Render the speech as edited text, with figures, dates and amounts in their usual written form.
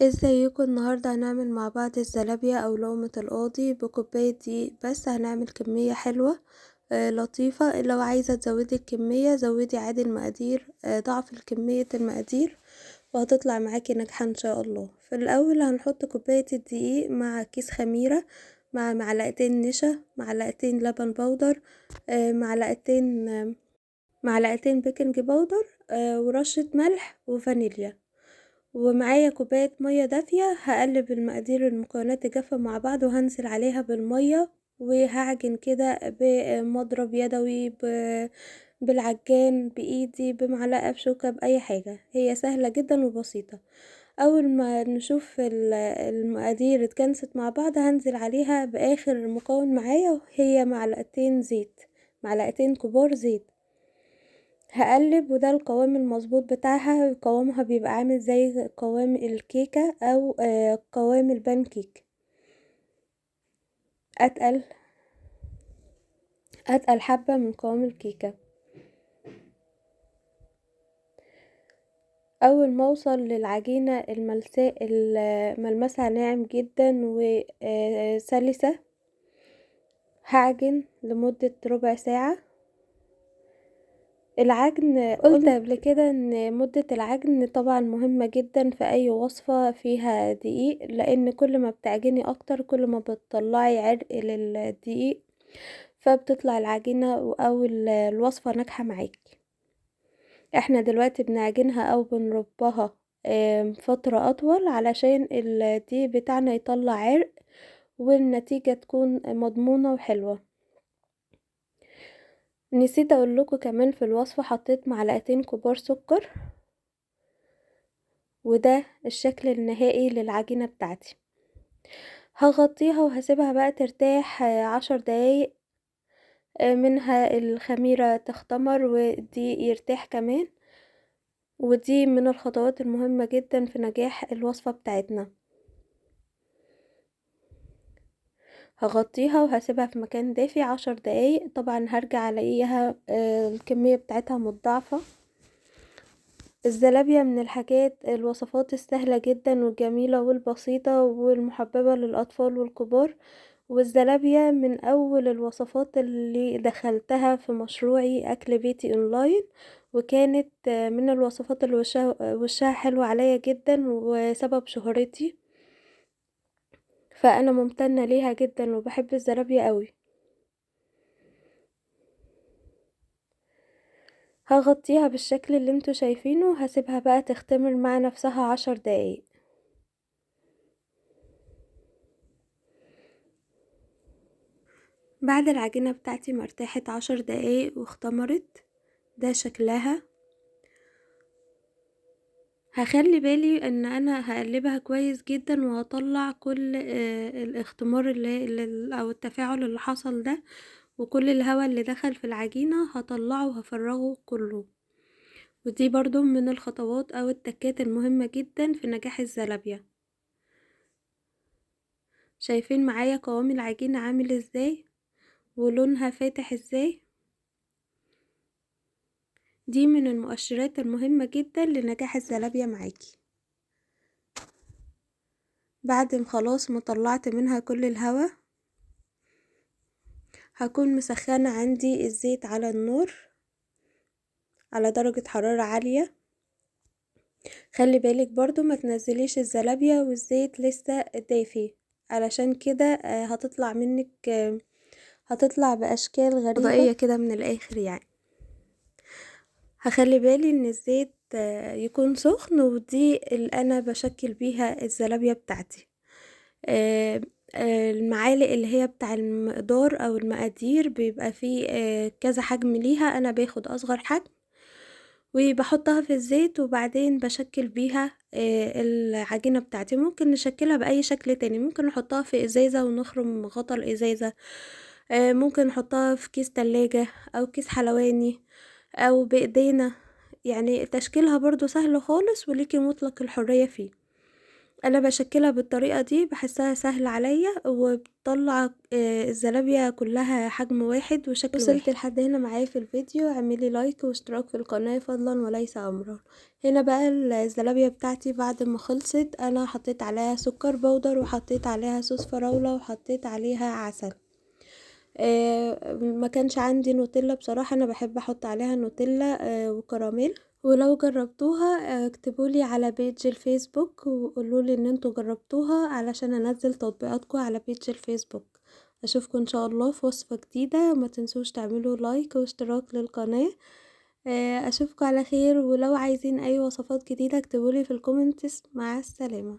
ازيكم؟ النهاردة هنعمل مع بعض الزلابية او لقمة القاضي بكوباية دقيق بس. هنعمل كمية حلوة لطيفة. لو عايزة تزودي الكمية زودي عادي المقادير، ضعف الكمية المقادير وهتطلع معاكي ناجحة ان شاء الله. في الاول هنحط كوباية الدقيق مع كيس خميرة مع معلقتين نشا، معلقتين لبن بودر، معلقتين بيكنج بودر، ورشة ملح وفانيليا، ومعايا كوباية مية دافية. هقلب المقادير المكونات تجفة مع بعض وهنزل عليها بالمية وهعجن كده بمضرب يدوي، بالعجان، بايدي، بمعلقة، بشوكة، بأي حاجة. هي سهلة جدا وبسيطة. اول ما نشوف المقادير اتجانست مع بعض هنزل عليها باخر مكون معايا، هي معلقتين زيت، معلقتين كبار زيت. هقلب، وده القوام المظبوط بتاعها. قوامها بيبقى عامل زي قوام الكيكة او قوام البانكيك، اتقل اتقل حبة من قوام الكيكة. اول ما اوصل للعجينة الملساء ملمسها ناعم جدا وسلسة هعجن لمدة ربع ساعة. العجن قلت قبل كده ان مدة العجن طبعا مهمة جدا في اي وصفة فيها دقيق، لان كل ما بتعجني اكتر كل ما بتطلعي عرق للدقيق فبتطلع العجينة او الوصفة ناجحة معاكي. احنا دلوقتي بنعجنها او بنربها فترة اطول علشان الدقيق بتاعنا يطلع عرق والنتيجة تكون مضمونة وحلوة. نسيت اقول لكم كمان في الوصفة حطيت معلقتين كبار سكر، وده الشكل النهائي للعجينة بتاعتي. هغطيها وهسيبها بقى ترتاح 10 دقايق، منها الخميرة تختمر ودي يرتاح كمان، ودي من الخطوات المهمة جدا في نجاح الوصفة بتاعتنا. هغطيها وهسيبها في مكان دافي 10 دقايق. طبعا هرجع الاقيها الكمية بتاعتها متضاعفة. الزلابية من الوصفات السهلة جدا والجميلة والبسيطة والمحببة للأطفال والكبار، والزلابية من أول الوصفات اللي دخلتها في مشروعي أكل بيتي أونلاين، وكانت من الوصفات اللي وشها حلو عليا جدا وسبب شهرتي، فأنا ممتنة ليها جدا وبحب الزلابية قوي. هغطيها بالشكل اللي انتوا شايفينه وهسيبها بقى تختمر مع نفسها 10 دقايق. بعد العجينة بتاعتي ما ارتاحت 10 دقايق واختمرت، ده شكلها. هخلي بالي ان انا هقلبها كويس جدا وهطلع كل الاختمار او التفاعل اللي حصل ده، وكل الهواء اللي دخل في العجينة هطلعه وهفرغه كله. ودي برضو من الخطوات او التكات المهمة جدا في نجاح الزلابية. شايفين معايا قوام العجينة عامل ازاي ولونها فاتح ازاي؟ دي من المؤشرات المهمة جدا لنجاح الزلابية معاكي. بعد ما خلاص ما طلعت منها كل الهواء هكون مسخنة عندي الزيت على النار على درجة حرارة عالية. خلي بالك برضو ما تنزليش الزلابية والزيت لسه دافي، علشان كده هتطلع منك هتطلع بأشكال غريبة كده من الآخر يعني. هخلي بالي ان الزيت يكون سخن، ودي اللي انا بشكل بيها الزلابية بتاعتي. المعالق اللي هي بتاع المقدار او المقادير بيبقى فيه كذا حجم ليها، انا باخد اصغر حجم وبحطها في الزيت وبعدين بشكل بيها العجينة بتاعتي. ممكن نشكلها بأي شكل تاني، ممكن نحطها في ازازة ونخرم غطا الازازة، ممكن نحطها في كيس تلاجة او كيس حلواني او بايدينا. يعني تشكيلها برضو سهل خالص وليكي مطلق الحرية فيه. انا بشكلها بالطريقة دي، بحسها سهلة عليا وبتطلع الزلابية كلها حجم واحد وشكل واحد. وصلت لحد هنا معايا في الفيديو، اعملي لايك واشتراك في القناة فضلا وليس امرا. هنا بقى الزلابية بتاعتي بعد ما خلصت انا حطيت عليها سكر بودر وحطيت عليها صوص فراولة وحطيت عليها عسل. ما كانش عندي نوتيلا بصراحة، انا بحب احط عليها نوتيلا وكراميل. ولو جربتوها اكتبولي على بيج الفيسبوك وقولولي ان انتوا جربتوها علشان انزل تطبيقاتكم على بيج الفيسبوك. اشوفكم ان شاء الله في وصفة جديدة، ما تنسوش تعملوا لايك واشتراك للقناة. اشوفكم على خير، ولو عايزين اي وصفات جديدة اكتبولي في الكومنتس. مع السلامة.